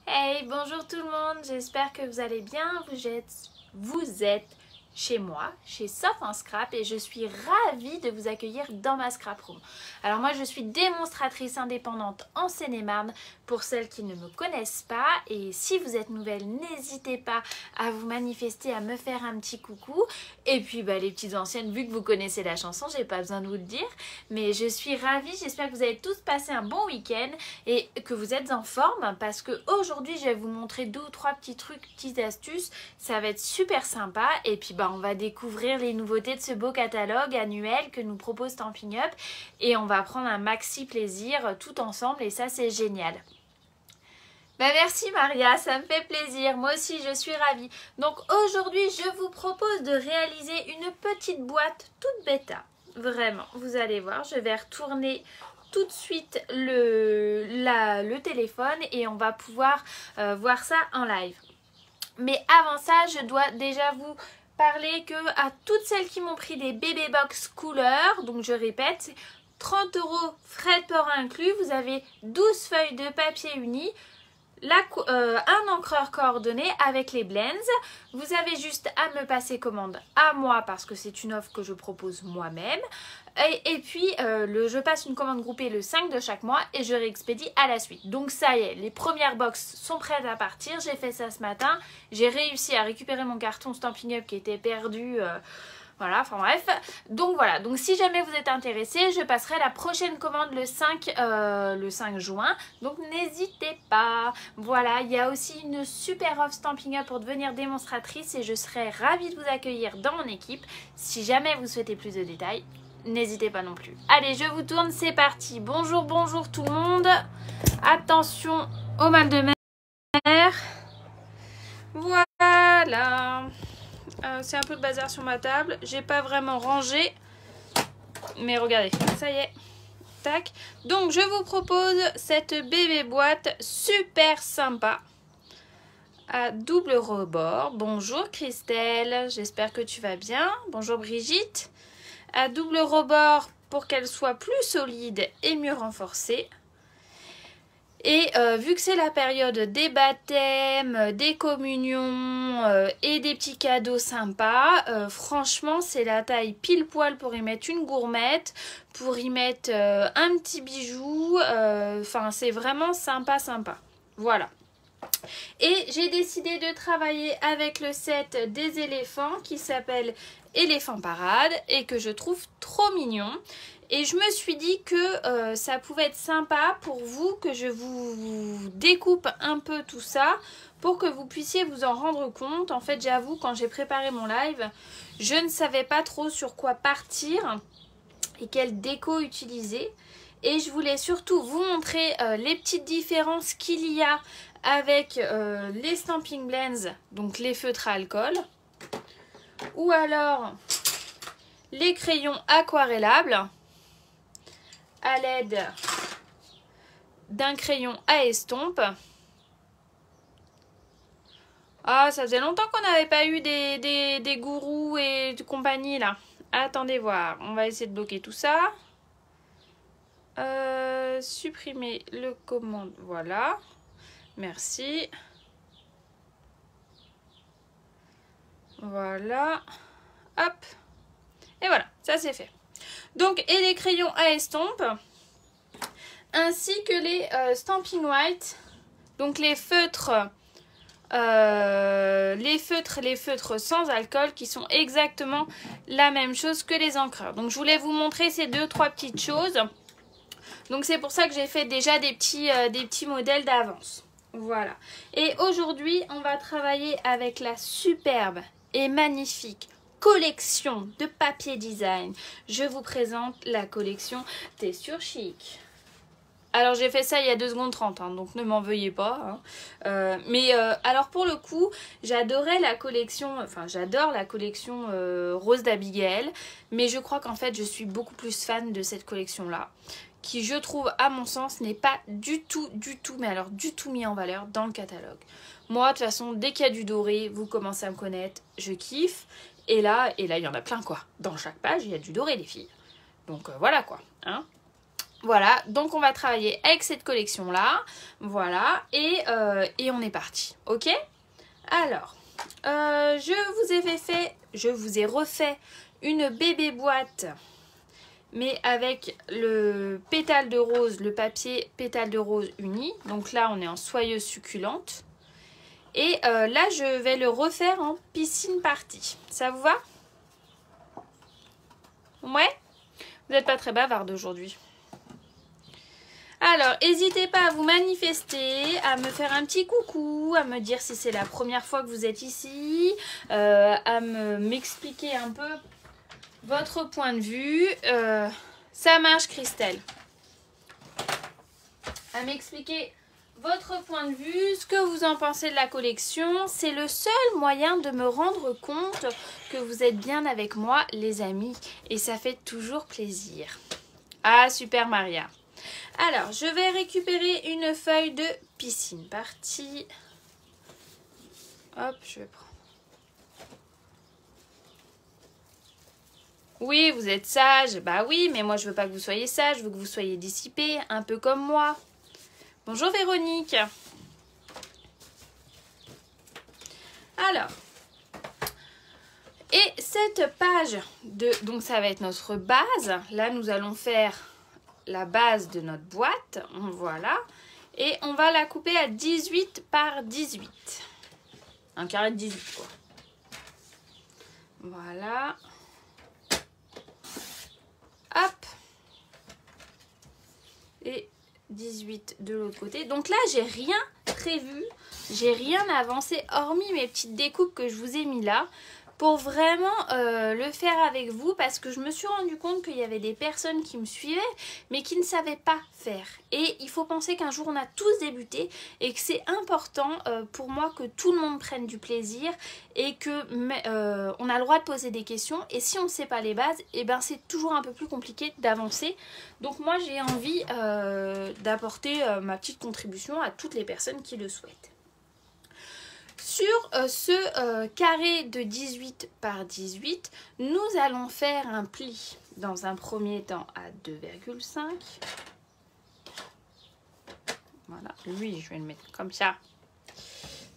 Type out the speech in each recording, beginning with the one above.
Hey, bonjour tout le monde, j'espère que vous allez bien. Vous êtes chez moi, chez Sauf en Scrap, et je suis ravie de vous accueillir dans ma scrap room. Alors moi je suis démonstratrice indépendante en Seine-et-Marne pour celles qui ne me connaissent pas, et si vous êtes nouvelle, n'hésitez pas à vous manifester, à me faire un petit coucou. Et puis les petites anciennes, vu que vous connaissez la chanson, j'ai pas besoin de vous le dire, mais je suis ravie, j'espère que vous avez tous passé un bon week-end et que vous êtes en forme, parce que aujourd'hui je vais vous montrer 2 ou 3 petits trucs, petites astuces. Ça va être super sympa, et puis on va découvrir les nouveautés de ce beau catalogue annuel que nous propose Stampin' Up, et on va prendre un maxi plaisir tout ensemble, et ça c'est génial. Merci Maria, ça me fait plaisir, moi aussi je suis ravie. Donc aujourd'hui je vous propose de réaliser une petite boîte toute bêta. Vraiment, vous allez voir, je vais retourner tout de suite le téléphone et on va pouvoir voir ça en live. Mais avant ça, je dois déjà vous parler que à toutes celles qui m'ont pris des bébé box couleurs, donc je répète, 30 € frais de port inclus, vous avez 12 feuilles de papier uni, un encreur coordonné avec les blends. Vous avez juste à me passer commande à moi parce que c'est une offre que je propose moi-même. Et puis je passe une commande groupée le 5 de chaque mois et je réexpédie à la suite. Donc ça y est, les premières box sont prêtes à partir. J'ai fait ça ce matin. J'ai réussi à récupérer mon carton Stampin' Up qui était perdu. Voilà, enfin bref. Donc voilà, donc si jamais vous êtes intéressé, je passerai la prochaine commande le 5 juin. Donc n'hésitez pas. Voilà, il y a aussi une super offre Stampin' Up pour devenir démonstratrice et je serai ravie de vous accueillir dans mon équipe. Si jamais vous souhaitez plus de détails, n'hésitez pas non plus. Allez, je vous tourne, c'est parti. Bonjour, bonjour tout le monde. Attention au mal de mer. Voilà. C'est un peu le bazar sur ma table. J'ai pas vraiment rangé. Mais regardez, ça y est. Tac. Donc je vous propose cette bébé boîte super sympa. À double rebord. Bonjour Christelle, j'espère que tu vas bien. Bonjour Brigitte. À double rebord pour qu'elle soit plus solide et mieux renforcée. Et vu que c'est la période des baptêmes, des communions et des petits cadeaux sympas, franchement c'est la taille pile poil pour y mettre une gourmette, pour y mettre un petit bijou, enfin c'est vraiment sympa. Voilà. Et j'ai décidé de travailler avec le set des éléphants qui s'appelle Éléphant Parade et que je trouve trop mignon. Et je me suis dit que ça pouvait être sympa pour vous, que je vous découpe un peu tout ça pour que vous puissiez vous en rendre compte. En fait, j'avoue, quand j'ai préparé mon live, je ne savais pas trop sur quoi partir et quelle déco utiliser. Et je voulais surtout vous montrer les petites différences qu'il y a avec les Stampin' Blends, donc les feutres à alcool, ou alors les crayons aquarellables à l'aide d'un crayon à estompe. Ah, ça faisait longtemps qu'on n'avait pas eu des gourous et de compagnie là. Attendez voir, on va essayer de bloquer tout ça. Supprimer le commande, voilà. Merci. Voilà. Hop. Et voilà, ça c'est fait. Donc, et les crayons à estompe, ainsi que les Stampin' White, donc les feutres sans alcool qui sont exactement la même chose que les encreurs. Donc, je voulais vous montrer ces 2-3 petites choses. Donc, c'est pour ça que j'ai fait déjà des petits modèles d'avance. Voilà. Et aujourd'hui, on va travailler avec la superbe et magnifique collection de papier design. Je vous présente la collection Texture Chic. Alors j'ai fait ça il y a 2 secondes 30, hein, donc ne m'en veuillez pas. Hein. Alors pour le coup, j'adorais la collection, enfin j'adore la collection Rose d'Abigail, mais je crois qu'en fait je suis beaucoup plus fan de cette collection-là, qui je trouve à mon sens n'est pas du tout, mais alors du tout mis en valeur dans le catalogue. Moi de toute façon dès qu'il y a du doré, vous commencez à me connaître, je kiffe. Et là il y en a plein quoi. Dans chaque page il y a du doré les filles. Donc voilà quoi. Hein. Voilà, donc on va travailler avec cette collection-là. Voilà, et on est parti, ok? Alors, je vous ai refait une bébé boîte, mais avec le pétale de rose, le papier pétale de rose uni. Donc là, on est en soyeuse succulente. Et là, je vais le refaire en piscine party. Ça vous va? Ouais? Vous n'êtes pas très bavarde aujourd'hui. Alors, n'hésitez pas à vous manifester, à me faire un petit coucou, à me dire si c'est la première fois que vous êtes ici, à m'expliquer un peu votre point de vue. Ça marche, Christelle. À m'expliquer votre point de vue, ce que vous en pensez de la collection. C'est le seul moyen de me rendre compte que vous êtes bien avec moi, les amis. Et ça fait toujours plaisir. Ah, super Maria. Alors, je vais récupérer une feuille de piscine party. Hop, je vais prendre. Oui, vous êtes sage. Bah oui, mais moi je veux pas que vous soyez sage, je veux que vous soyez dissipé, un peu comme moi. Bonjour Véronique. Alors, et cette page donc ça va être notre base. Là, nous allons faire la base de notre boîte, voilà, et on va la couper à 18 par 18, un carré de 18 quoi. Voilà, hop, et 18 de l'autre côté. Donc là, j'ai rien prévu, j'ai rien avancé hormis mes petites découpes que je vous ai mis là, pour vraiment le faire avec vous, parce que je me suis rendu compte qu'il y avait des personnes qui me suivaient mais qui ne savaient pas faire. Et il faut penser qu'un jour on a tous débuté et que c'est important pour moi que tout le monde prenne du plaisir et que on a le droit de poser des questions, et si on ne sait pas les bases, et ben c'est toujours un peu plus compliqué d'avancer. Donc moi j'ai envie d'apporter ma petite contribution à toutes les personnes qui le souhaitent. Sur ce carré de 18 par 18, nous allons faire un pli dans un premier temps à 2,5. Voilà, lui je vais le mettre comme ça.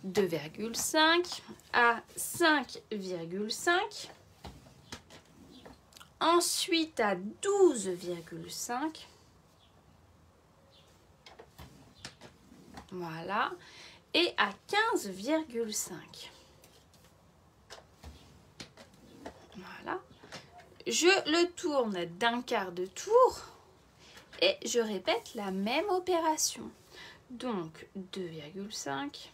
2,5 à 5,5. Ensuite à 12,5. Voilà. Et à 15,5. Voilà. Je le tourne d'un quart de tour et je répète la même opération. Donc 2,5,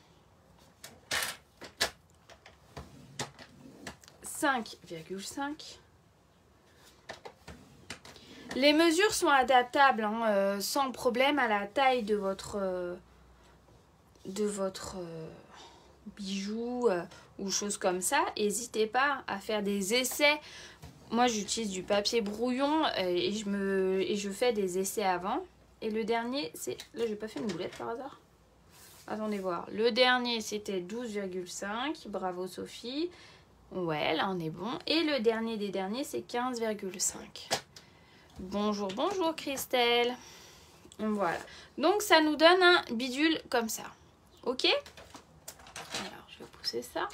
5,5. Les mesures sont adaptables hein, sans problème à la taille de votre bijou ou choses comme ça. N'hésitez pas à faire des essais. Moi j'utilise du papier brouillon et je fais des essais avant. Et le dernier c'est... Là j'ai pas fait une boulette par hasard. Attendez voir. Le dernier c'était 12,5. Bravo Sophie. Ouais là on est bon. Et le dernier des derniers c'est 15,5. Bonjour, bonjour Christelle. Voilà. Donc ça nous donne un bidule comme ça. Ok? Alors, je vais pousser ça.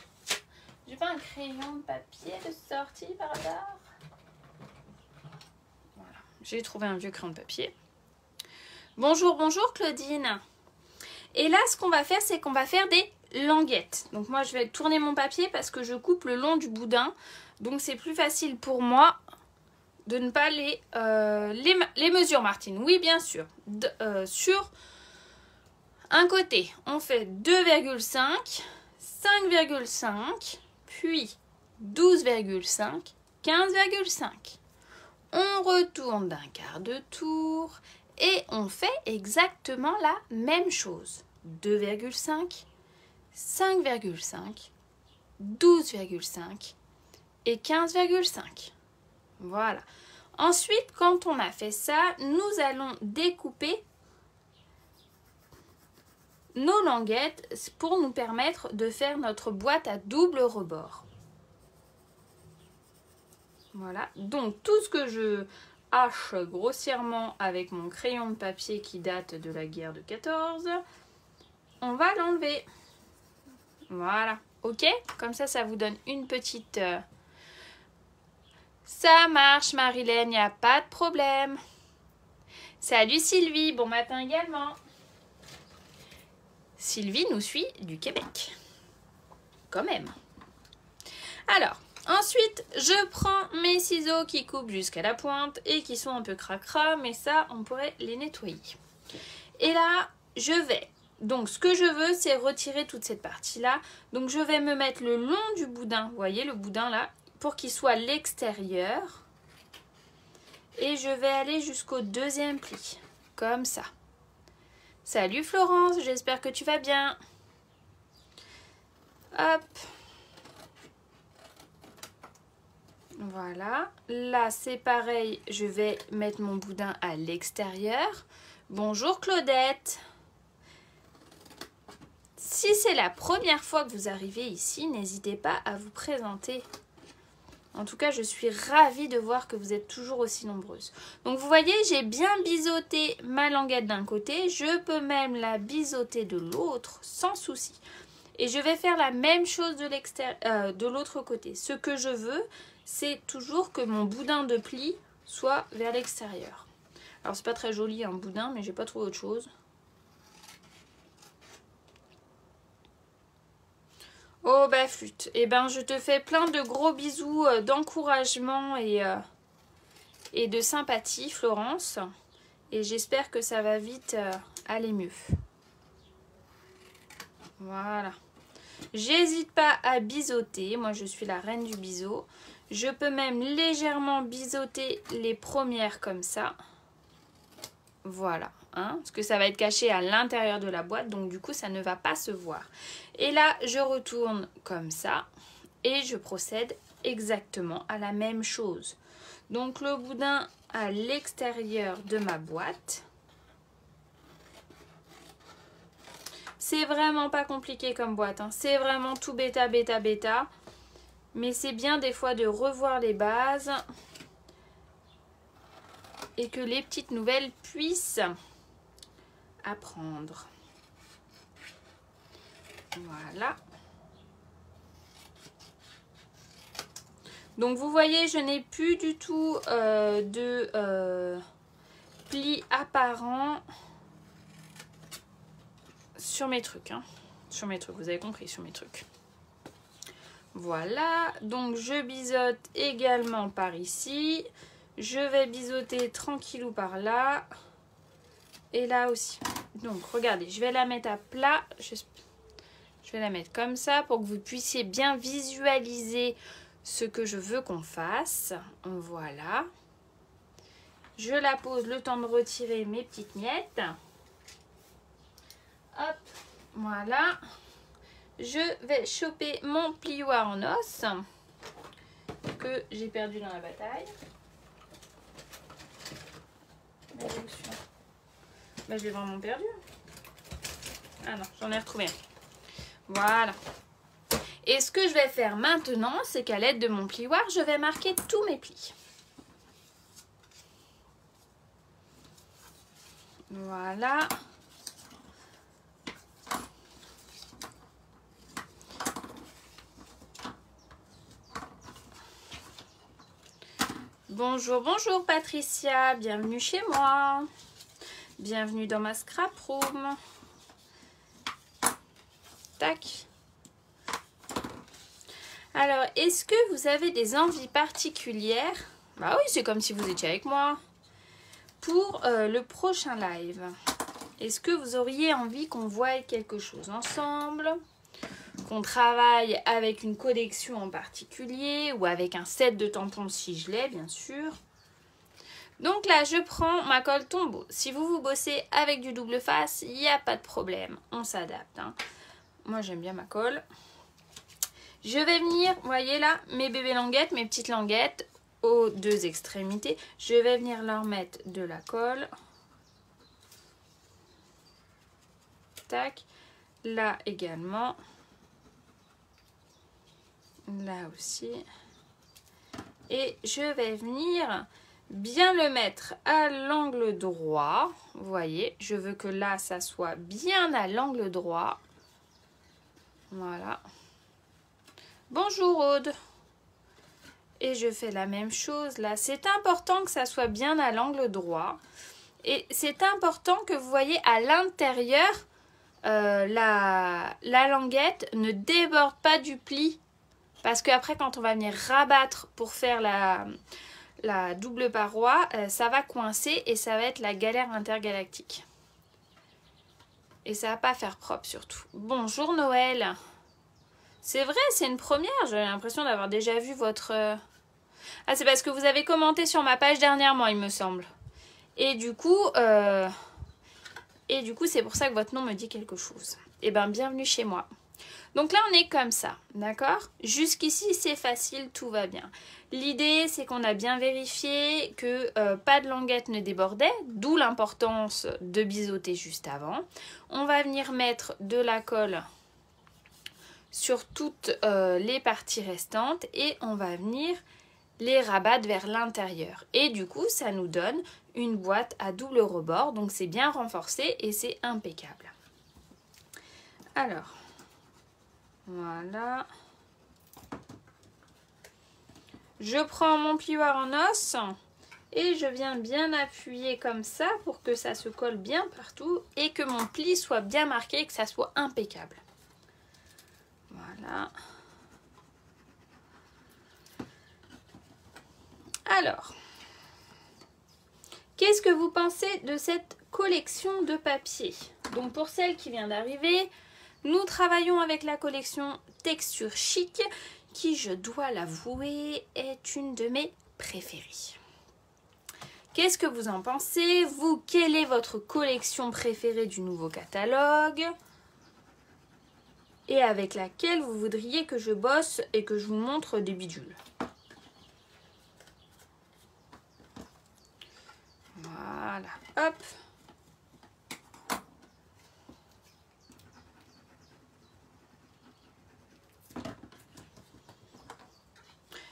J'ai pas un crayon de papier de sortie par hasard? Voilà. J'ai trouvé un vieux crayon de papier. Bonjour, bonjour Claudine. Et là, ce qu'on va faire, c'est qu'on va faire des languettes. Donc moi, je vais tourner mon papier parce que je coupe le long du boudin. Donc c'est plus facile pour moi de ne pas les mesures, Martine. Oui, bien sûr. Sur un côté, on fait 2,5, 5,5, puis 12,5, 15,5. On retourne d'un quart de tour et on fait exactement la même chose. 2,5, 5,5, 12,5 et 15,5. Voilà. Ensuite, quand on a fait ça, nous allons découper nos languettes pour nous permettre de faire notre boîte à double rebord. Voilà. Donc, tout ce que je hache grossièrement avec mon crayon de papier qui date de la guerre de 14. On va l'enlever. Voilà. Ok? Comme ça vous donne une petite... Ça marche, Marilyn, il n'y a pas de problème. Salut Sylvie, bon matin également. Sylvie nous suit du Québec. Quand même. Alors, ensuite, je prends mes ciseaux qui coupent jusqu'à la pointe et qui sont un peu cracra, mais ça, on pourrait les nettoyer. Et là, je vais... Donc, ce que je veux, c'est retirer toute cette partie-là. Donc, je vais me mettre le long du boudin, vous voyez le boudin là, pour qu'il soit à l'extérieur. Et je vais aller jusqu'au deuxième pli, comme ça. Salut Florence, j'espère que tu vas bien. Hop. Voilà. Là, c'est pareil, je vais mettre mon boudin à l'extérieur. Bonjour Claudette. Si c'est la première fois que vous arrivez ici, n'hésitez pas à vous présenter. En tout cas, je suis ravie de voir que vous êtes toujours aussi nombreuses. Donc, vous voyez, j'ai bien biseauté ma languette d'un côté. Je peux même la biseauter de l'autre sans souci. Et je vais faire la même chose de l'autre côté. Ce que je veux, c'est toujours que mon boudin de pli soit vers l'extérieur. Alors, c'est pas très joli un boudin, mais j'ai pas trouvé autre chose. Oh bah flûte, eh ben je te fais plein de gros bisous d'encouragement et de sympathie Florence. Et j'espère que ça va vite aller mieux. Voilà. J'hésite pas à biseauter, moi je suis la reine du biseau. Je peux même légèrement biseauter les premières comme ça. Voilà. Parce que ça va être caché à l'intérieur de la boîte, donc du coup ça ne va pas se voir. Et là je retourne comme ça et je procède exactement à la même chose. Donc le boudin à l'extérieur de ma boîte. C'est vraiment pas compliqué comme boîte, c'est vraiment tout bêta. Mais c'est bien des fois de revoir les bases et que les petites nouvelles puissent apprendre. Voilà. Donc vous voyez, je n'ai plus du tout de plis apparents sur mes trucs. Sur mes trucs, vous avez compris, sur mes trucs. Voilà, donc je biseaute également par ici. Je vais biseauter tranquillou par là. Et là aussi. Donc regardez, je vais la mettre à plat. Je vais la mettre comme ça pour que vous puissiez bien visualiser ce que je veux qu'on fasse. Voilà. Je la pose le temps de retirer mes petites miettes. Hop, voilà. Je vais choper mon plioir en os que j'ai perdu dans la bataille. Bah, je l'ai vraiment perdu. Ah non, j'en ai retrouvé un. Voilà. Et ce que je vais faire maintenant, c'est qu'à l'aide de mon plioir, je vais marquer tous mes plis. Voilà. Bonjour, bonjour Patricia, bienvenue chez moi. Bienvenue dans ma scrap room. Tac. Alors, est-ce que vous avez des envies particulières? Bah oui, c'est comme si vous étiez avec moi. Pour le prochain live, est-ce que vous auriez envie qu'on voie quelque chose ensemble? Qu'on travaille avec une collection en particulier ou avec un set de tampons si je l'ai, bien sûr. Donc là, je prends ma colle Tombow. Si vous bossez avec du double face, il n'y a pas de problème. On s'adapte. Moi, j'aime bien ma colle. Je vais venir, vous voyez là, mes bébés languettes, mes petites languettes aux deux extrémités. Je vais venir leur mettre de la colle. Tac. Là également. Là aussi. Et je vais venir bien le mettre à l'angle droit. Vous voyez, je veux que là, ça soit bien à l'angle droit. Voilà. Bonjour Aude. Et je fais la même chose là. C'est important que ça soit bien à l'angle droit. Et c'est important que vous voyez à l'intérieur, la languette ne déborde pas du pli. Parce qu'après, quand on va venir rabattre pour faire la double paroi, ça va coincer et ça va être la galère intergalactique. Et ça va pas faire propre surtout. Bonjour Noël. C'est vrai, c'est une première. J'ai l'impression d'avoir déjà vu votre... Ah, c'est parce que vous avez commenté sur ma page dernièrement, il me semble. Et du coup, c'est pour ça que votre nom me dit quelque chose. Eh bien, bienvenue chez moi. Donc là, on est comme ça, d'accord? Jusqu'ici, c'est facile, tout va bien. L'idée, c'est qu'on a bien vérifié que pas de languette ne débordait, d'où l'importance de biseauter juste avant. On va venir mettre de la colle sur toutes les parties restantes et on va venir les rabattre vers l'intérieur. Et du coup, ça nous donne une boîte à double rebord, donc c'est bien renforcé et c'est impeccable. Alors, voilà. Je prends mon plioir en os et je viens bien appuyer comme ça pour que ça se colle bien partout et que mon pli soit bien marqué et que ça soit impeccable. Voilà. Alors, qu'est-ce que vous pensez de cette collection de papier? Donc pour celle qui vient d'arriver, nous travaillons avec la collection Texture Chic, qui, je dois l'avouer, est une de mes préférées. Qu'est-ce que vous en pensez? Vous, quelle est votre collection préférée du nouveau catalogue? Et avec laquelle vous voudriez que je bosse et que je vous montre des bidules? Voilà, hop.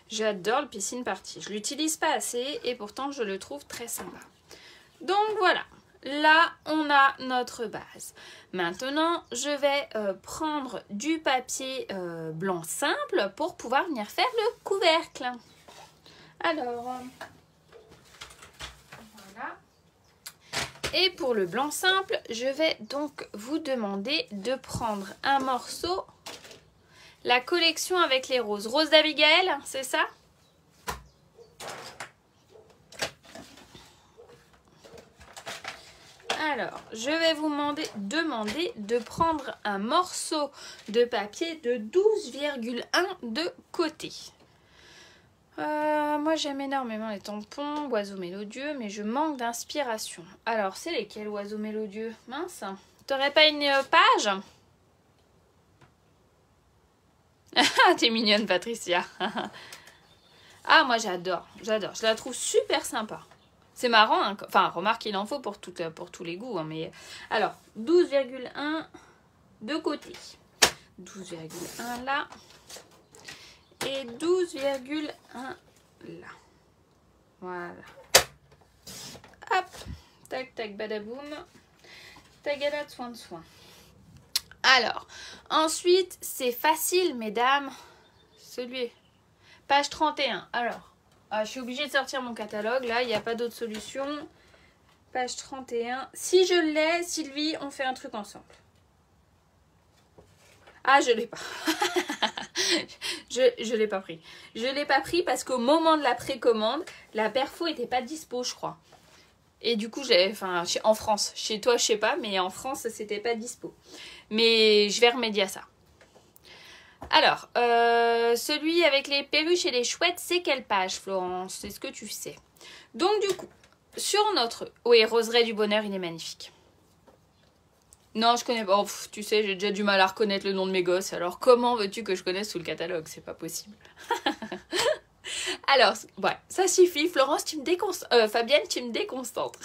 J'adore le piscine party. Je l'utilise pas assez et pourtant je le trouve très sympa. Donc voilà, là on a notre base. Maintenant, je vais prendre du papier blanc simple pour pouvoir venir faire le couvercle. Alors, voilà. Et pour le blanc simple, je vais donc vous demander de prendre un morceau. La collection avec les roses. Rose d'Abigail, c'est ça? Alors, je vais vous demander de prendre un morceau de papier de 12,1 de côté. Moi, j'aime énormément les tampons, oiseaux mélodieux, mais je manque d'inspiration. Alors, c'est lesquels oiseaux mélodieux? Mince. T'aurais pas une page? Ah, t'es mignonne, Patricia. Ah, moi, j'adore. J'adore. Je la trouve super sympa. C'est marrant, hein. Enfin, remarque, il en faut pour tous les goûts. Hein, mais... Alors, 12,1 de côté. 12,1 là. Et 12,1 là. Voilà. Hop. Tac, tac, badaboum. Tagada, soin de soin. Alors, ensuite, c'est facile, mesdames. Celui, page 31. Alors, je suis obligée de sortir mon catalogue. Là, il n'y a pas d'autre solution. Page 31. Si je l'ai, Sylvie, on fait un truc ensemble. Ah, je l'ai pas. je l'ai pas pris. Je l'ai pas pris parce qu'au moment de la précommande, la perfo était pas dispo, je crois. Et du coup, en France, chez toi, je sais pas, mais en France, c'était pas dispo. Mais je vais remédier à ça. Alors, celui avec les perruches et les chouettes, c'est quelle page, Florence? C'est ce que tu sais. Donc, du coup, sur notre... Oui, Roseraie du Bonheur, il est magnifique. Non, je connais pas. Oh, tu sais, j'ai déjà du mal à reconnaître le nom de mes gosses. Alors, comment veux-tu que je connaisse tout le catalogue? C'est pas possible. Alors, ouais, ça suffit. Florence, tu me déconcentres. Fabienne, tu me déconcentres.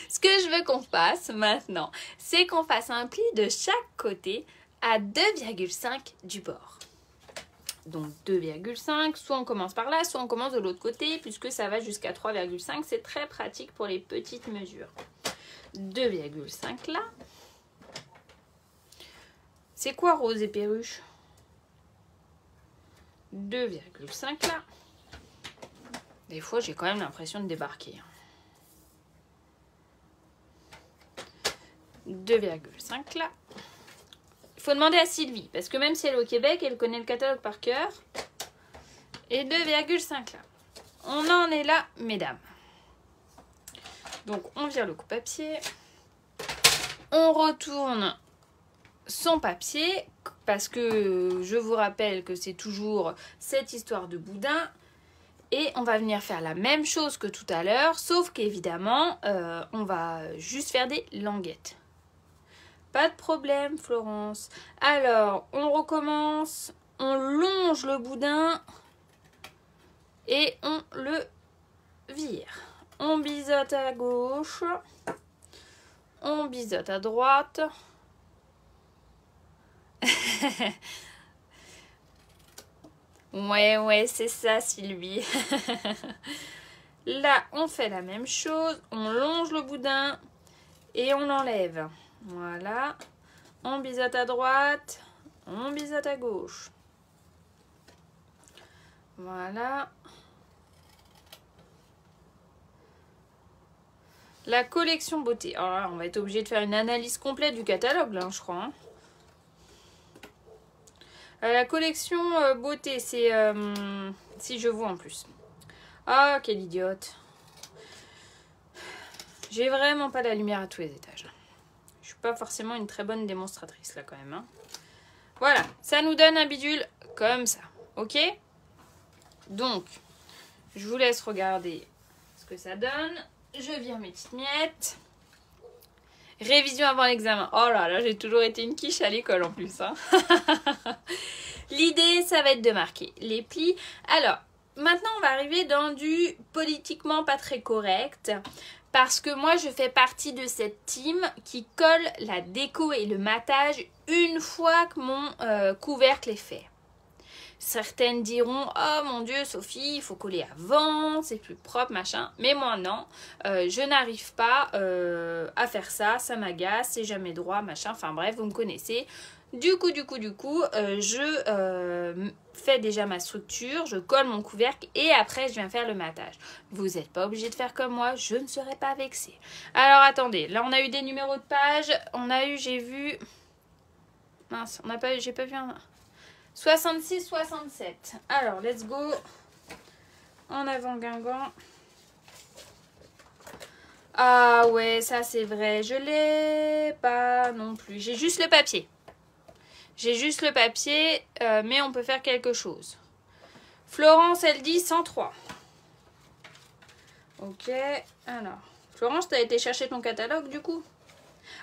Ce que je veux qu'on fasse maintenant, c'est qu'on fasse un pli de chaque côté à 2,5 du bord. donc 2,5. Soit on commence par là, soit on commence de l'autre côté, puisque ça va jusqu'à 3,5. C'est très pratique pour les petites mesures. 2,5 là. C'est quoi rose et perruche? 2,5 là. Des fois, j'ai quand même l'impression de débarquer. 2,5 là. Il faut demander à Sylvie, parce que même si elle est au Québec, elle connaît le catalogue par cœur. Et 2,5 là. On en est là, mesdames. Donc, on vire le coupe-papier. On retourne son papier, parce que je vous rappelle que c'est toujours cette histoire de boudin. Et on va venir faire la même chose que tout à l'heure, sauf qu'évidemment, on va juste faire des languettes. Pas de problème, Florence. Alors, on recommence. On longe le boudin et on le vire. On biseaute à gauche. On biseaute à droite. Ouais, c'est ça, Sylvie. Là, on fait la même chose. On longe le boudin et on l'enlève. Voilà. On biseaute à droite. On biseaute à gauche. Voilà. La collection beauté. Alors là, on va être obligé de faire une analyse complète du catalogue, là, je crois. Hein. La collection beauté, c'est... si je vois en plus. Ah, quelle idiote. J'ai vraiment pas la lumière à tous les étages. Je suis pas forcément une très bonne démonstratrice, là, quand même. Hein. Voilà, ça nous donne un bidule comme ça. Ok? Donc, je vous laisse regarder ce que ça donne. Je vire mes petites miettes. Révision avant l'examen. Oh là là, j'ai toujours été une quiche à l'école en plus. Hein. L'idée, ça va être de marquer les plis. Alors, maintenant, on va arriver dans du politiquement pas très correct. Parce que moi, je fais partie de cette team qui colle la déco et le matage une fois que mon couvercle est fait. Certaines diront « Oh mon Dieu, Sophie, il faut coller avant, c'est plus propre, machin. » Mais moi, non. Je n'arrive pas à faire ça. Ça m'agace, c'est jamais droit, machin. Enfin bref, vous me connaissez. Du coup, je fais déjà ma structure, je colle mon couvercle et après, je viens faire le matage. Vous n'êtes pas obligé de faire comme moi, je ne serai pas vexée. Alors, attendez. Là, on a eu des numéros de page. On a eu, j'ai vu... Mince, on n'a pas eu, j'ai pas vu un... 66, 67. Alors, let's go. En avant, Guingamp. Ah ouais, ça c'est vrai. Je l'ai pas non plus. J'ai juste le papier. J'ai juste le papier, mais on peut faire quelque chose. Florence, elle dit 103. Ok, alors. Florence, t'as été chercher ton catalogue du coup?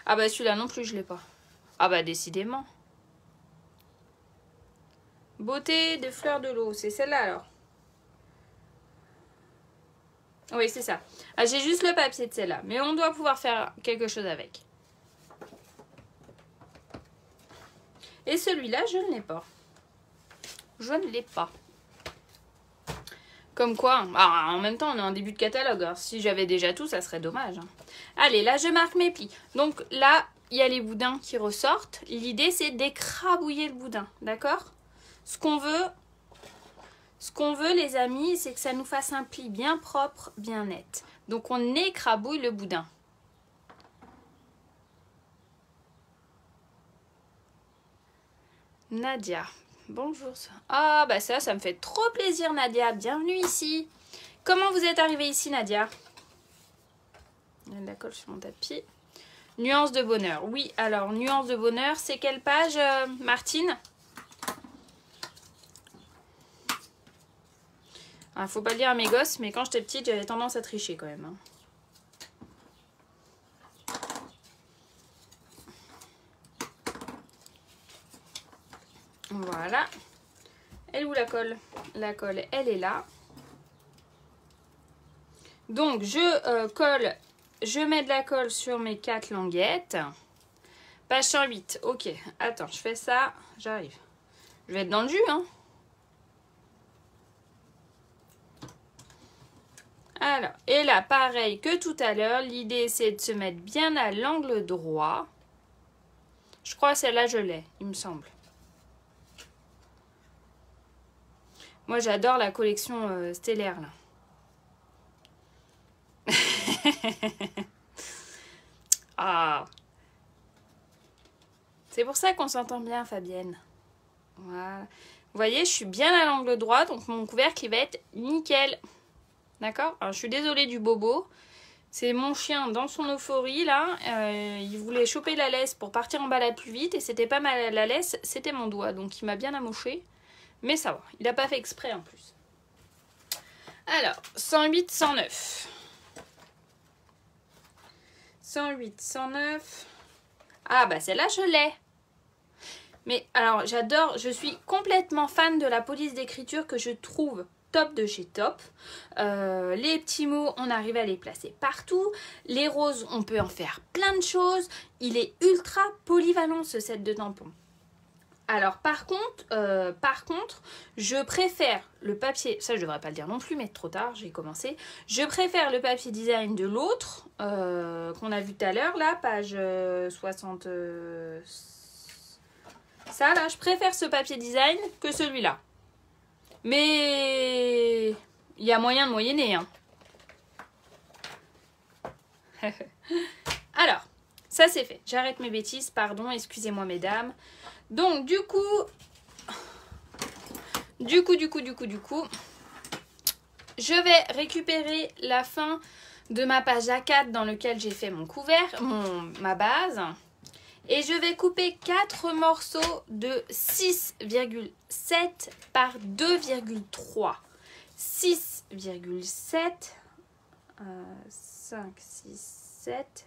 Ah bah celui-là non plus, je l'ai pas. Ah bah décidément. Beauté des fleurs de l'eau, c'est celle-là alors? Oui, c'est ça. Ah, j'ai juste le papier de celle-là, mais on doit pouvoir faire quelque chose avec. Et celui-là, je ne l'ai pas. Je ne l'ai pas. Comme quoi, en même temps, on est en début de catalogue. Hein. Si j'avais déjà tout, ça serait dommage. Hein. Allez, là, je marque mes plis. Donc là, il y a les boudins qui ressortent. L'idée, c'est d'écrabouiller le boudin, d'accord? Ce qu'on veut, les amis, c'est que ça nous fasse un pli bien propre, bien net. Donc, on écrabouille le boudin. Nadia, bonjour. Ah, bah ça me fait trop plaisir, Nadia. Bienvenue ici. Comment vous êtes arrivée ici, Nadia? Il y a de la colle sur mon tapis. Nuance de bonheur. Oui, alors, nuance de bonheur, c'est quelle page, Martine? Il faut pas le dire à mes gosses, mais quand j'étais petite, j'avais tendance à tricher quand même. Hein. Voilà. Elle est où la colle? La colle, elle est là. Donc, je colle, je mets de la colle sur mes 4 languettes. Page 108. Ok, attends, je fais ça. J'arrive. Je vais être dans le jus, hein. Alors, et là, pareil que tout à l'heure, l'idée c'est de se mettre bien à l'angle droit. Je crois que celle-là, je l'ai, il me semble. Moi, j'adore la collection stellaire, là. Ah. C'est pour ça qu'on s'entend bien, Fabienne. Voilà. Vous voyez, je suis bien à l'angle droit, donc mon couvercle, il va être nickel. D'accord? Alors, je suis désolée du bobo. C'est mon chien dans son euphorie, là. Il voulait choper la laisse pour partir en balade plus vite. Et c'était pas la laisse, c'était mon doigt. Donc, il m'a bien amoché. Mais ça va. Il n'a pas fait exprès, en plus. Alors, 108, 109. 108, 109. Ah, bah celle-là, je l'ai. Mais alors, j'adore. Je suis complètement fan de la police d'écriture que je trouve top de chez Top. Les petits mots, on arrive à les placer partout. Les roses, on peut en faire plein de choses. Il est ultra polyvalent ce set de tampons. Alors par contre, je préfère le papier, ça je devrais pas le dire non plus, mais trop tard, j'ai commencé. Je préfère le papier design de l'autre, qu'on a vu tout à l'heure, là, page 60. Ça là, je préfère ce papier design que celui-là. Mais il y a moyen de moyenner, hein. Alors, ça c'est fait. J'arrête mes bêtises, pardon, excusez-moi mesdames. Donc du coup, je vais récupérer la fin de ma page A4 dans laquelle j'ai fait mon ma base. Et je vais couper 4 morceaux de 6,7 par 2,3. 6,7, 5, 6, 7,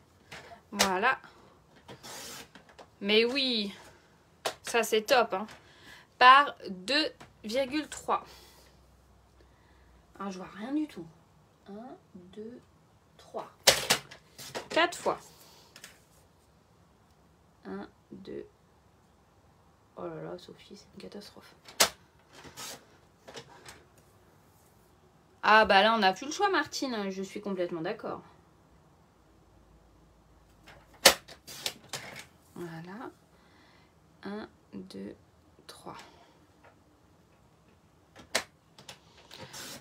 voilà. Mais oui, ça c'est top, hein. Par 2,3. Ah, je vois rien du tout. 1, 2, 3. 4 fois. 1, 2. Oh là là, Sophie, c'est une catastrophe. Ah bah là, on n'a plus le choix, Martine. Je suis complètement d'accord. Voilà. 1, 2, 3.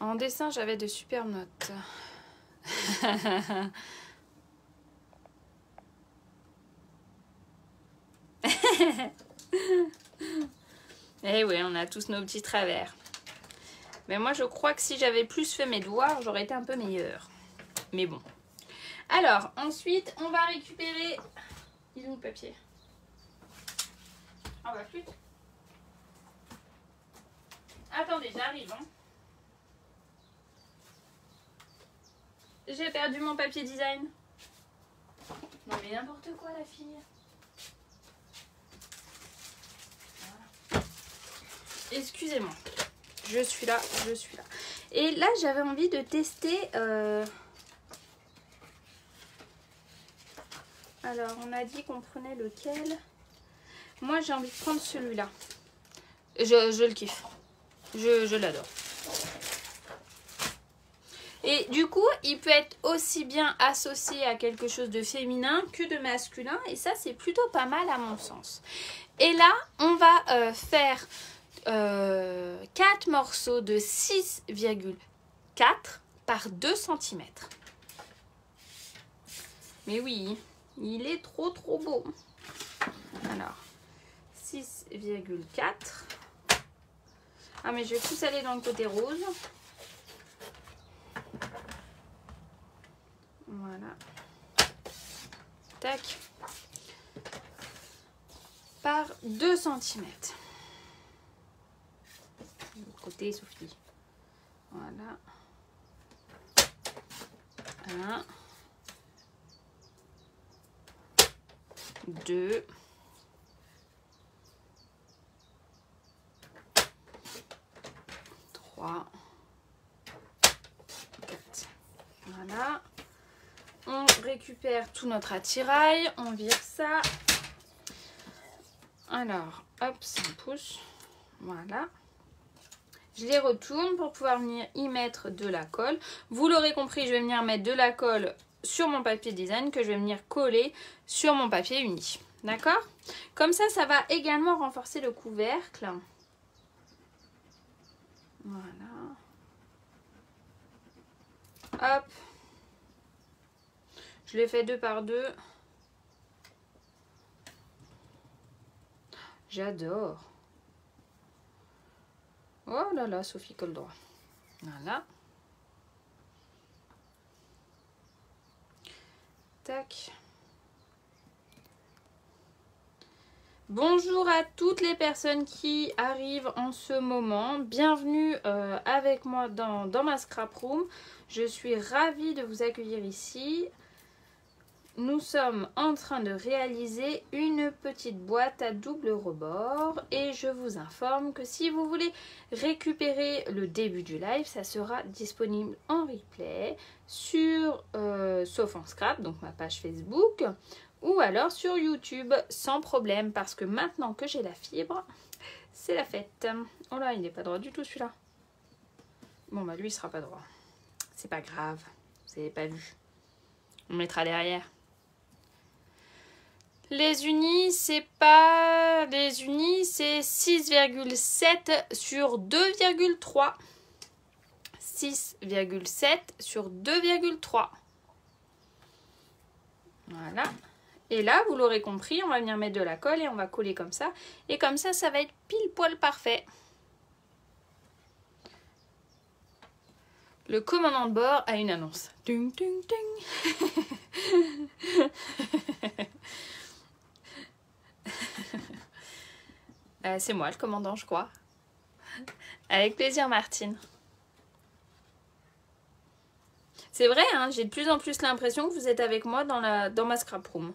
En dessin, j'avais de super notes. Eh oui, on a tous nos petits travers. Mais moi, je crois que si j'avais plus fait mes devoirs, j'aurais été un peu meilleure. Mais bon. Alors, ensuite, on va récupérer... Il est où le papier? Ah bah flûte. Attendez, j'arrive, hein. J'ai perdu mon papier design. Non mais n'importe quoi, la fille. Voilà. Excusez-moi. Je suis là. Et là, j'avais envie de tester... Alors, on a dit qu'on prenait lequel? Moi, j'ai envie de prendre celui-là. Je le kiffe. Je l'adore. Et du coup, il peut être aussi bien associé à quelque chose de féminin que de masculin. Et ça, c'est plutôt pas mal à mon sens. Et là, on va faire 4 morceaux de 6,4 par 2 cm. Mais oui, il est trop beau. Alors, 6,4. Ah, mais je vais plus aller dans le côté rose. Voilà. Tac. Par 2 cm. Côté Sophie. Voilà. 1. 2. 3. 4. Voilà. On récupère tout notre attirail. On vire ça. Alors, hop, ça pousse. Voilà. Je les retourne pour pouvoir venir y mettre de la colle. Vous l'aurez compris, je vais venir mettre de la colle sur mon papier design que je vais venir coller sur mon papier uni. D'accord? Comme ça, ça va également renforcer le couvercle. Voilà. Hop. Je l'ai fait 2 par 2. J'adore. Oh là là, Sophie colle droit. Voilà. Tac. Bonjour à toutes les personnes qui arrivent en ce moment. Bienvenue avec moi dans ma scrap room. Je suis ravie de vous accueillir ici. Nous sommes en train de réaliser une petite boîte à double rebord et je vous informe que si vous voulez récupérer le début du live, ça sera disponible en replay sur Sauf en Scrap, donc ma page Facebook, ou alors sur YouTube sans problème parce que maintenant que j'ai la fibre, c'est la fête. Oh là, il n'est pas droit du tout celui-là. Bon bah lui il sera pas droit. C'est pas grave, vous n'avez pas vu. On mettra derrière. Les unis, c'est pas... Les unis, c'est 6,7 sur 2,3. 6,7 sur 2,3. Voilà. Et là, vous l'aurez compris, on va venir mettre de la colle et on va coller comme ça. Et comme ça, ça va être pile poil parfait. Le commandant de bord a une annonce. Ding, ding, ding. C'est moi le commandant, je crois. Avec plaisir, Martine. C'est vrai, hein, j'ai de plus en plus l'impression que vous êtes avec moi dans ma scrap room.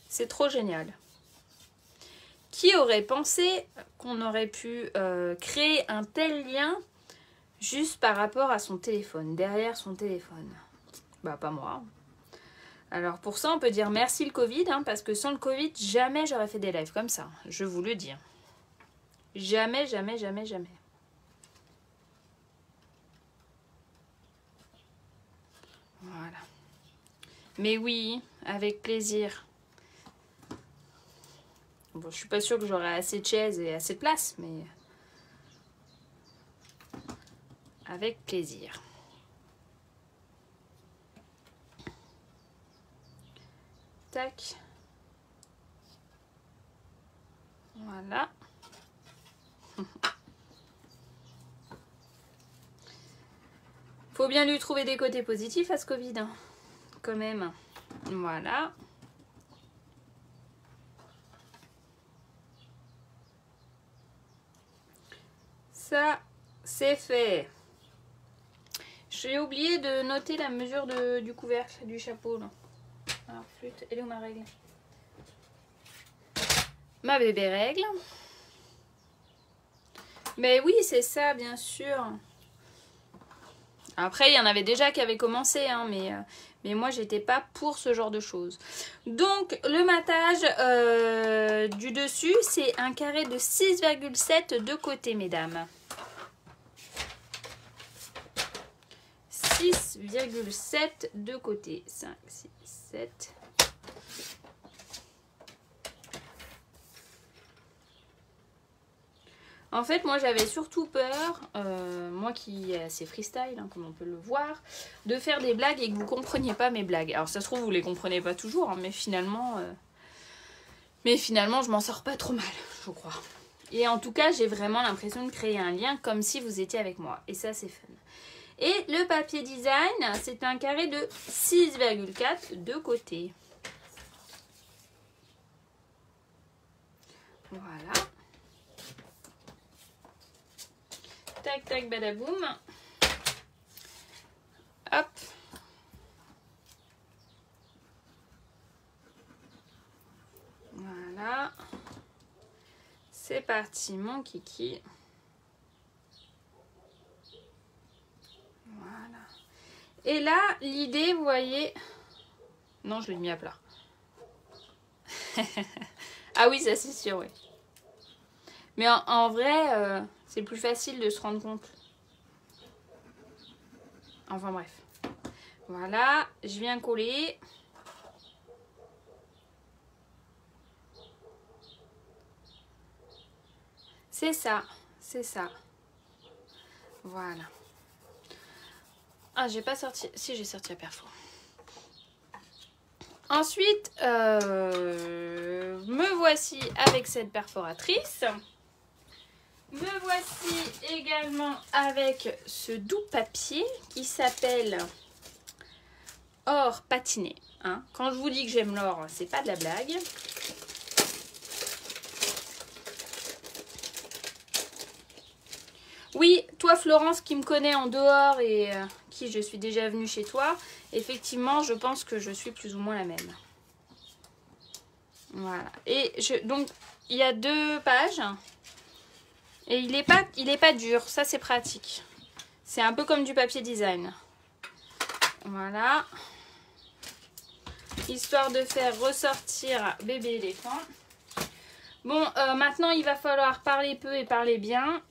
C'est trop génial. Qui aurait pensé qu'on aurait pu créer un tel lien juste par rapport à son téléphone, derrière son téléphone? Bah, pas moi. Alors pour ça, on peut dire merci le Covid, hein, parce que sans le Covid, jamais j'aurais fait des lives comme ça. Je vous le dis. Jamais, jamais, jamais, jamais. Voilà. Mais oui, avec plaisir. Bon, je suis pas sûre que j'aurai assez de chaises et assez de place, mais avec plaisir. Tac. Voilà. Faut bien lui trouver des côtés positifs à ce Covid, hein, quand même. Voilà. Ça, c'est fait. J'ai oublié de noter la mesure du couvercle du chapeau, là. Alors, flûte, elle est où ma règle? Ma bébé règle. Mais oui, c'est ça, bien sûr. Après, il y en avait déjà qui avaient commencé, hein, mais moi, j'étais pas pour ce genre de choses. Donc, le matage du dessus, c'est un carré de 6,7 de côté, mesdames. 6,7 de côté. 5, 6, 7... En fait, moi, j'avais surtout peur, moi qui est assez freestyle, hein, comme on peut le voir, de faire des blagues et que vous ne compreniez pas mes blagues. Alors, ça se trouve, vous ne les comprenez pas toujours, hein, mais finalement, je m'en sors pas trop mal, je crois. Et en tout cas, j'ai vraiment l'impression de créer un lien comme si vous étiez avec moi. Et ça, c'est fun. Et le papier design, c'est un carré de 6,4 de côté. Voilà. Tac, tac, badaboum. Hop. Voilà. C'est parti, mon kiki. Voilà. Et là, l'idée, vous voyez... Non, je l'ai mis à plat. Ah oui, ça c'est sûr, oui. Mais en vrai... c'est plus facile de se rendre compte Enfin bref. Voilà, je viens coller. C'est ça, c'est ça. Voilà. Ah, j'ai pas sorti... Si, j'ai sorti la perfo. Ensuite, me voici avec cette perforatrice. Me voici également avec ce doux papier qui s'appelle Or patiné. Hein. Quand je vous dis que j'aime l'or, c'est pas de la blague. Oui, toi Florence qui me connaît en dehors et qui je suis déjà venue chez toi, effectivement je pense que je suis plus ou moins la même. Voilà. Et donc il y a 2 pages et il est pas dur, ça c'est pratique. C'est un peu comme du papier design. Voilà. Histoire de faire ressortir bébé éléphant. Bon, maintenant il va falloir parler peu et parler bien.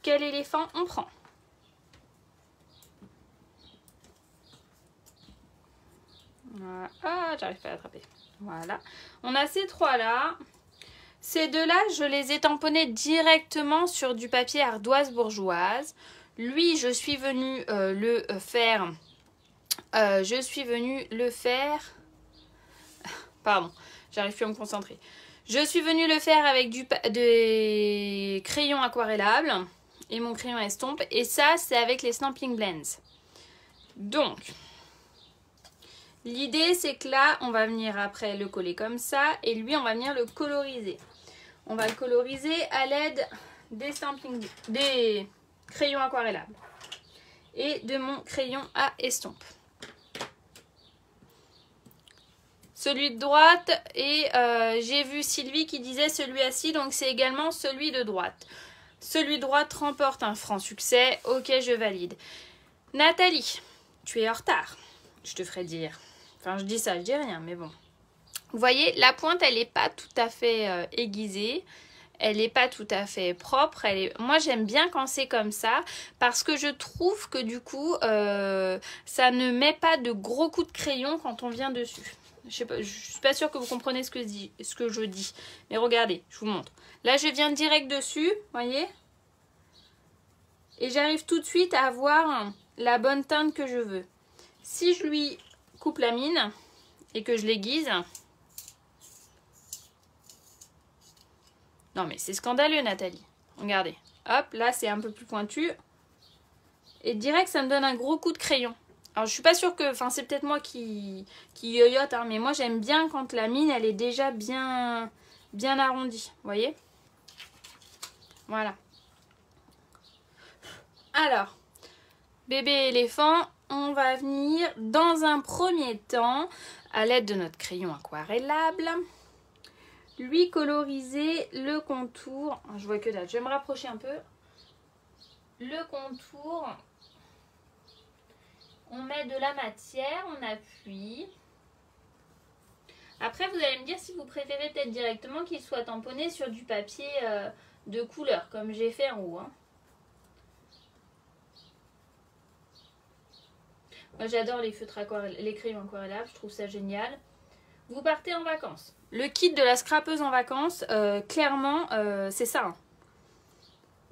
Quel éléphant on prend? Voilà. Ah, j'arrive pas à l'attraper. Voilà. On a ces 3 là. Ces 2 là, je les ai tamponnés directement sur du papier ardoise bourgeoise. Lui, je suis venue le faire. Pardon, j'arrive plus à me concentrer. Je suis venue le faire avec des crayons aquarellables et mon crayon estompe. Et ça, c'est avec les Stampin' Blends. Donc, l'idée, c'est que là, on va venir après le coller comme ça. Et lui, on va venir le coloriser. On va le coloriser à l'aide des crayons aquarellables et de mon crayon à estompe. Celui de droite, et j'ai vu Sylvie qui disait celui-ci, donc c'est également celui de droite. Celui de droite remporte un franc succès, ok, je valide. Nathalie, tu es en retard, je te ferai dire. Enfin, je dis ça, je dis rien, mais bon. Vous voyez, la pointe, elle n'est pas tout à fait aiguisée. Elle n'est pas tout à fait propre. Moi, j'aime bien quand c'est comme ça parce que je trouve que du coup, ça ne met pas de gros coups de crayon quand on vient dessus. Je ne suis pas sûre que vous comprenez ce que je dis. Mais regardez, je vous montre. Là, je viens direct dessus, vous voyez. Et j'arrive tout de suite à avoir la bonne teinte que je veux. Si je lui coupe la mine et que je l'aiguise... Non mais c'est scandaleux Nathalie. Regardez. Hop, là c'est un peu plus pointu. Et direct ça me donne un gros coup de crayon. Alors je suis pas sûre que... Enfin c'est peut-être moi qui yoyote. Hein, mais moi j'aime bien quand la mine elle est déjà bien arrondie. Vous voyez? Voilà. Alors. Bébé éléphant. On va venir dans un premier temps à l'aide de notre crayon aquarellable. Lui coloriser le contour. Je vois que dalle. Je vais me rapprocher un peu. Le contour. On met de la matière, on appuie. Après, vous allez me dire si vous préférez peut-être directement qu'il soit tamponné sur du papier de couleur, comme j'ai fait en haut. Hein. Moi, j'adore les feutres les crayons aquarellables. Je trouve ça génial. Vous partez en vacances. Le kit de la scrapeuse en vacances, clairement, c'est ça. Hein.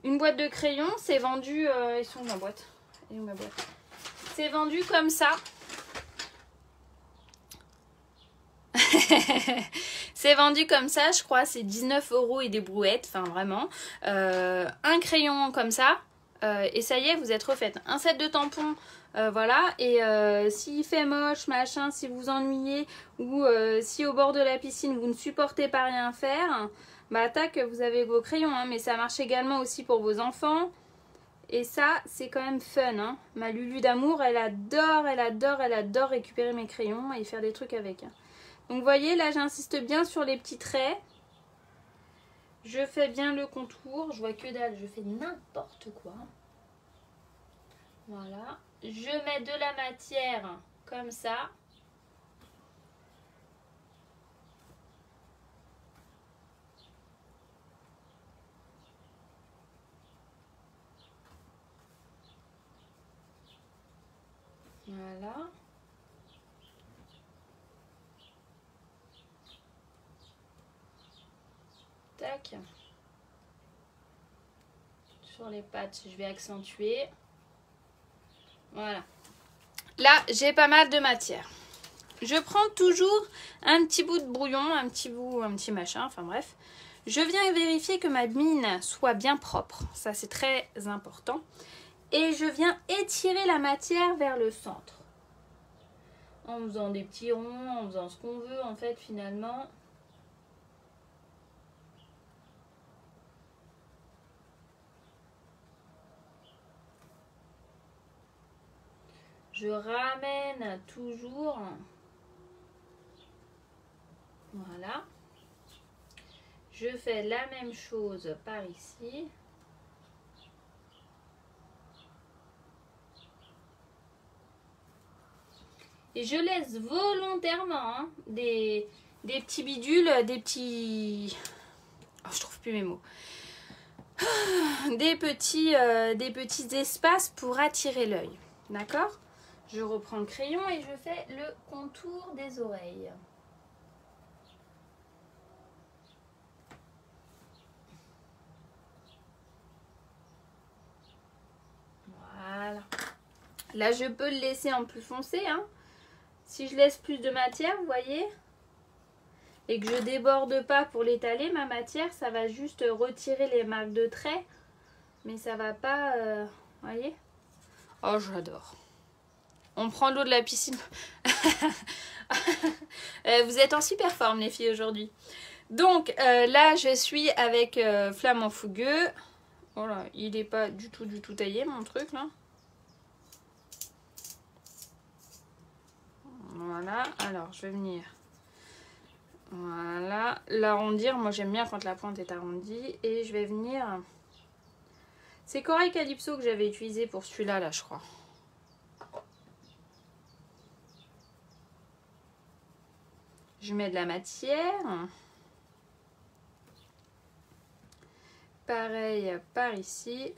Une boîte de crayons, c'est vendu... ils sont où ma boîte? Et où ma boîte? C'est vendu comme ça. C'est vendu comme ça, je crois. C'est 19 € et des brouettes. Enfin, vraiment. Un crayon comme ça. Et ça y est, vous êtes refaite. Un set de tampons. Voilà, et s'il fait moche, machin, si vous ennuyez ou si au bord de la piscine vous ne supportez pas rien faire, bah tac, vous avez vos crayons, hein, mais ça marche également aussi pour vos enfants. Et ça, c'est quand même fun. Hein. Ma Lulu d'amour, elle adore récupérer mes crayons et faire des trucs avec. Donc vous voyez, là j'insiste bien sur les petits traits. Je fais bien le contour, je vois que dalle, je fais n'importe quoi. Voilà. Je mets de la matière comme ça. Voilà. Tac. Sur les pattes, je vais accentuer. Voilà. Là, j'ai pas mal de matière. Je prends toujours un petit bout de brouillon, un petit machin, enfin bref. Je viens vérifier que ma mine soit bien propre. Ça, c'est très important. Et je viens étirer la matière vers le centre. En faisant des petits ronds, en faisant ce qu'on veut, en fait, finalement. Je ramène toujours. Voilà. Je fais la même chose par ici. Et je laisse volontairement hein, des petits bidules, des petits... Oh, je trouve plus mes mots. Des petits espaces pour attirer l'œil. D'accord? Je reprends le crayon et je fais le contour des oreilles. Voilà. Là, je peux le laisser en plus foncé. Hein. Si je laisse plus de matière, vous voyez, et que je déborde pas pour l'étaler, ma matière, ça va juste retirer les marques de trait. Mais ça va pas... vous voyez? Oh, j'adore. On prend l'eau de la piscine. Vous êtes en super forme, les filles, aujourd'hui. Donc, là, je suis avec Flamand Fougueux. Voilà, il n'est pas du tout taillé, mon truc, là. Voilà, alors, je vais venir... Voilà, l'arrondir. Moi, j'aime bien quand la pointe est arrondie. Et je vais venir... C'est Corail Calypso que j'avais utilisé pour celui-là, là, je crois. Je mets de la matière. Pareil par ici.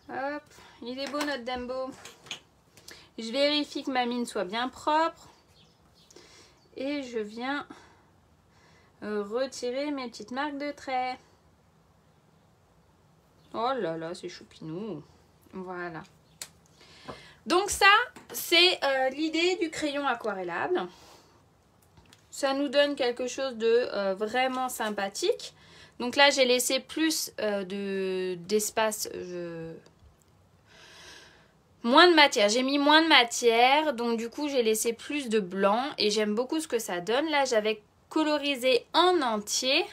Hop, il est beau notre Dumbo. Je vérifie que ma mine soit bien propre. Et je viens retirer mes petites marques de trait. Oh là là, c'est choupinou. Voilà. Donc ça, c'est l'idée du crayon aquarellable. Ça nous donne quelque chose de vraiment sympathique. Donc là, j'ai laissé plus d'espace, moins de matière. J'ai mis moins de matière, donc du coup, j'ai laissé plus de blanc et j'aime beaucoup ce que ça donne. Là, j'avais colorisé en entier,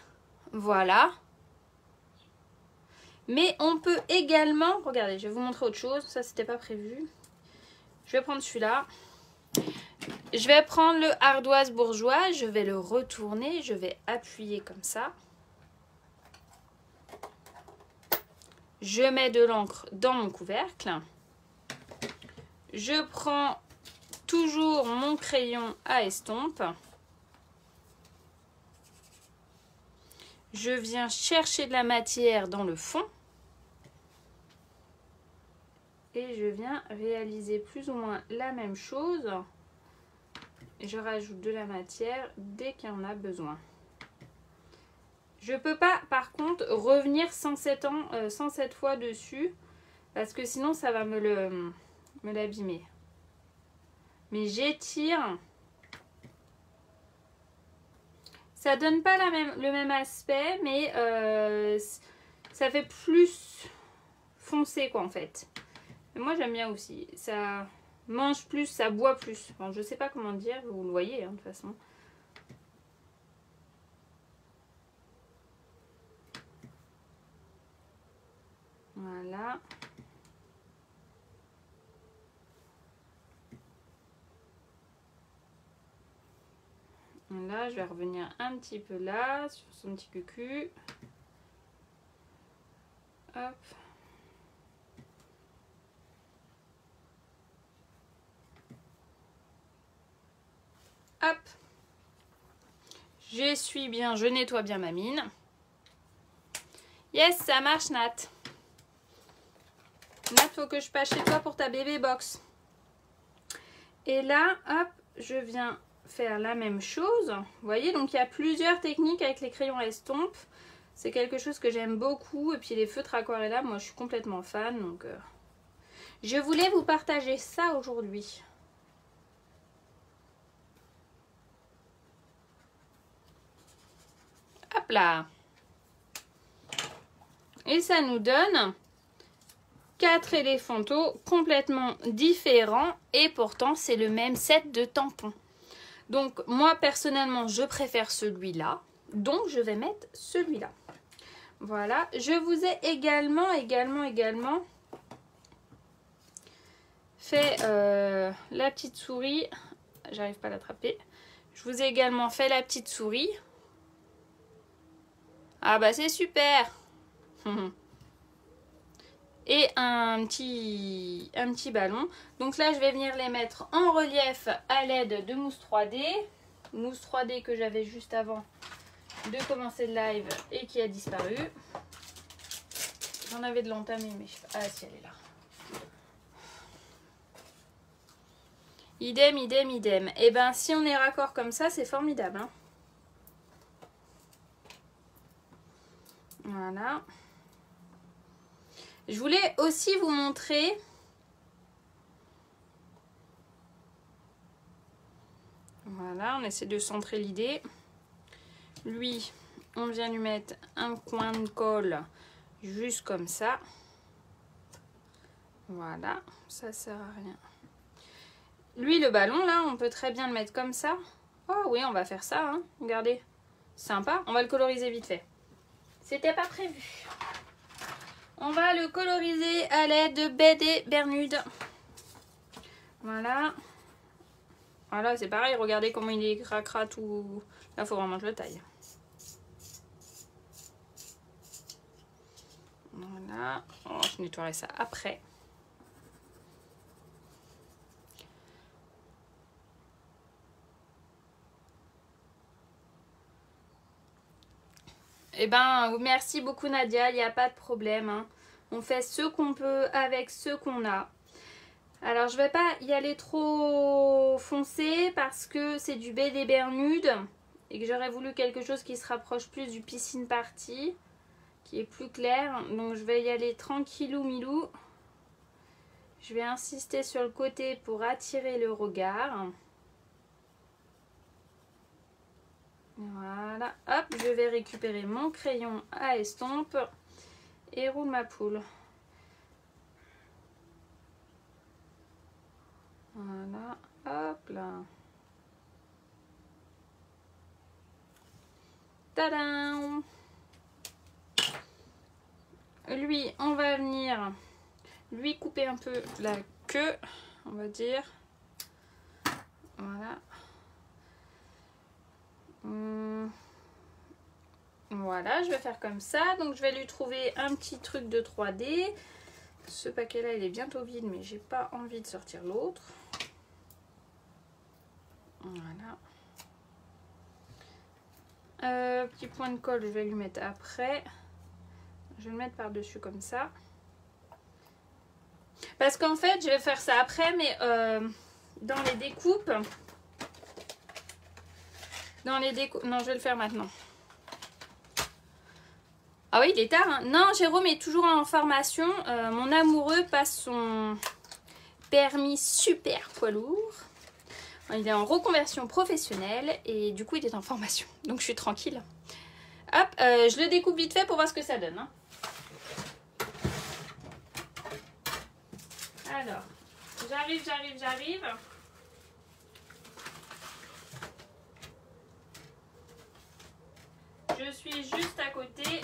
voilà. Mais on peut également, regardez, je vais vous montrer autre chose. Ça, c'était pas prévu. Je vais prendre celui-là. Je vais prendre le ardoise bourgeois, je vais le retourner, je vais appuyer comme ça. Je mets de l'encre dans mon couvercle. Je prends toujours mon crayon à estompe. Je viens chercher de la matière dans le fond. Et je viens réaliser plus ou moins la même chose. Je rajoute de la matière dès qu'il y en a besoin. Je ne peux pas par contre revenir 107 fois dessus parce que sinon ça va me l'abîmer. Mais j'étire. Ça donne pas le même aspect, mais ça fait plus foncé quoi en fait. Et moi j'aime bien aussi. Ça mange plus, ça boit plus. Enfin, je sais pas comment dire, vous le voyez hein, de toute façon. Voilà. Là, je vais revenir un petit peu là, sur son petit cucu. Hop. Hop. J'essuie bien, je nettoie bien ma mine. Yes, ça marche, Nat. Nat, faut que je passe chez toi pour ta bébé box. Et là, hop, je viens faire la même chose. Vous voyez, donc il y a plusieurs techniques avec les crayons à estompe. C'est quelque chose que j'aime beaucoup. Et puis les feutres aquarella, moi je suis complètement fan. Donc je voulais vous partager ça aujourd'hui. Hop là. Et ça nous donne 4 éléphantaux complètement différents. Et pourtant c'est le même set de tampons. Donc moi personnellement je préfère celui-là. Donc je vais mettre celui-là. Voilà, je vous ai également fait la petite souris. J'arrive pas à l'attraper. Je vous ai également fait la petite souris. Ah bah c'est super. Et un petit ballon. Donc là je vais venir les mettre en relief à l'aide de mousse 3D. Mousse 3D que j'avais juste avant de commencer le live et qui a disparu. J'en avais de l'entamer mais je sais pas. Ah si, elle est là. Idem, idem, idem. Et ben si on est raccord comme ça, c'est formidable. Hein. Voilà. Je voulais aussi vous montrer. Voilà, on essaie de centrer l'idée. Lui, on vient lui mettre un coin de colle juste comme ça. Voilà, ça sert à rien. Lui, le ballon, là, on peut très bien le mettre comme ça. Oh oui, on va faire ça, hein. Regardez. Sympa. On va le coloriser vite fait. C'était pas prévu. On va le coloriser à l'aide de BD Bermude. Voilà. Voilà, c'est pareil. Regardez comment il est cracra tout. Là, il faut vraiment que je le taille. Voilà. Oh, je nettoierai ça après. Eh ben, merci beaucoup Nadia, il n'y a pas de problème. Hein. On fait ce qu'on peut avec ce qu'on a. Alors, je ne vais pas y aller trop foncé parce que c'est du BD Bermude et que j'aurais voulu quelque chose qui se rapproche plus du piscine party, qui est plus clair. Donc, je vais y aller tranquillou milou. Je vais insister sur le côté pour attirer le regard. Voilà, hop, je vais récupérer mon crayon à estompe et roule ma poule. Voilà, hop là. Tadam! Lui, on va venir lui couper un peu la queue, on va dire. Voilà. Voilà, je vais faire comme ça. Donc je vais lui trouver un petit truc de 3D. Ce paquet là il est bientôt vide mais j'ai pas envie de sortir l'autre. Voilà. Petit point de colle je vais lui mettre après. Je vais le mettre par dessus comme ça. Parce qu'en fait je vais faire ça après mais dans les découpes. Non je vais le faire maintenant. Ah oui, il est tard. Hein. Non, Jérôme est toujours en formation. Mon amoureux passe son permis super poids lourd. Il est en reconversion professionnelle et du coup, il est en formation. Donc, je suis tranquille. Hop, je le découpe vite fait pour voir ce que ça donne. Hein. Alors, j'arrive. Je suis juste à côté.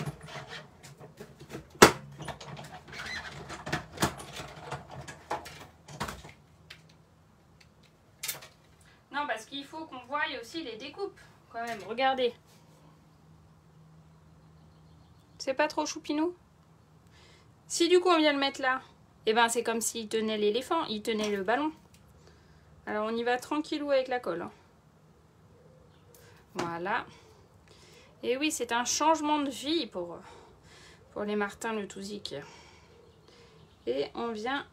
Non, parce qu'il faut qu'on voie aussi les découpes. Quand même, regardez. C'est pas trop choupinou? Si du coup on vient le mettre là, et ben c'est comme s'il tenait l'éléphant, il tenait le ballon. Alors on y va tranquillou avec la colle. Voilà. Et oui, c'est un changement de vie pour pour les Martin le Touzic. Et on vient...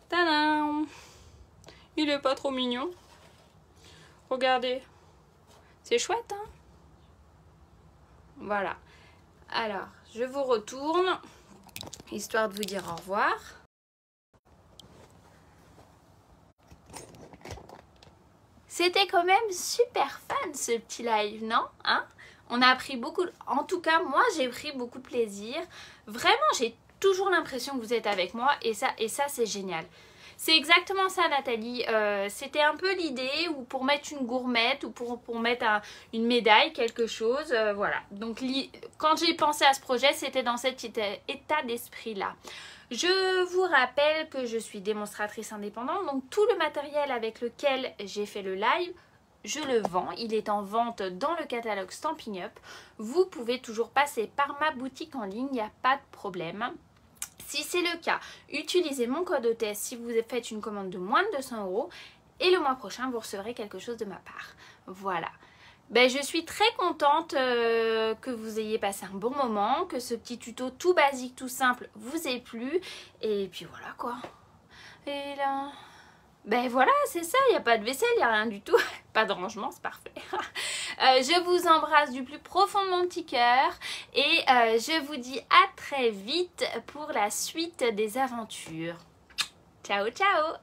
Tadam! Il est pas trop mignon. Regardez. C'est chouette, hein? Voilà. Alors, je vous retourne, histoire de vous dire au revoir. C'était quand même super fun ce petit live, non? Hein? On a appris beaucoup, en tout cas moi j'ai pris beaucoup de plaisir. Vraiment j'ai toujours l'impression que vous êtes avec moi et ça c'est génial. C'est exactement ça Nathalie, c'était un peu l'idée ou pour mettre une gourmette ou pour mettre une médaille, quelque chose, voilà. Donc quand j'ai pensé à ce projet, c'était dans cet état d'esprit là. Je vous rappelle que je suis démonstratrice indépendante, donc tout le matériel avec lequel j'ai fait le live, je le vends. Il est en vente dans le catalogue Stampin' Up. Vous pouvez toujours passer par ma boutique en ligne, il n'y a pas de problème. Si c'est le cas, utilisez mon code OTS si vous faites une commande de moins de 200 € et le mois prochain, vous recevrez quelque chose de ma part. Voilà. Ben, je suis très contente que vous ayez passé un bon moment, que ce petit tuto tout basique, tout simple vous ait plu. Et puis voilà quoi. Et là... Ben voilà, c'est ça, il n'y a pas de vaisselle, il n'y a rien du tout. Pas de rangement, c'est parfait. Je vous embrasse du plus profond de mon petit cœur. Et je vous dis à très vite pour la suite des aventures. Ciao, ciao!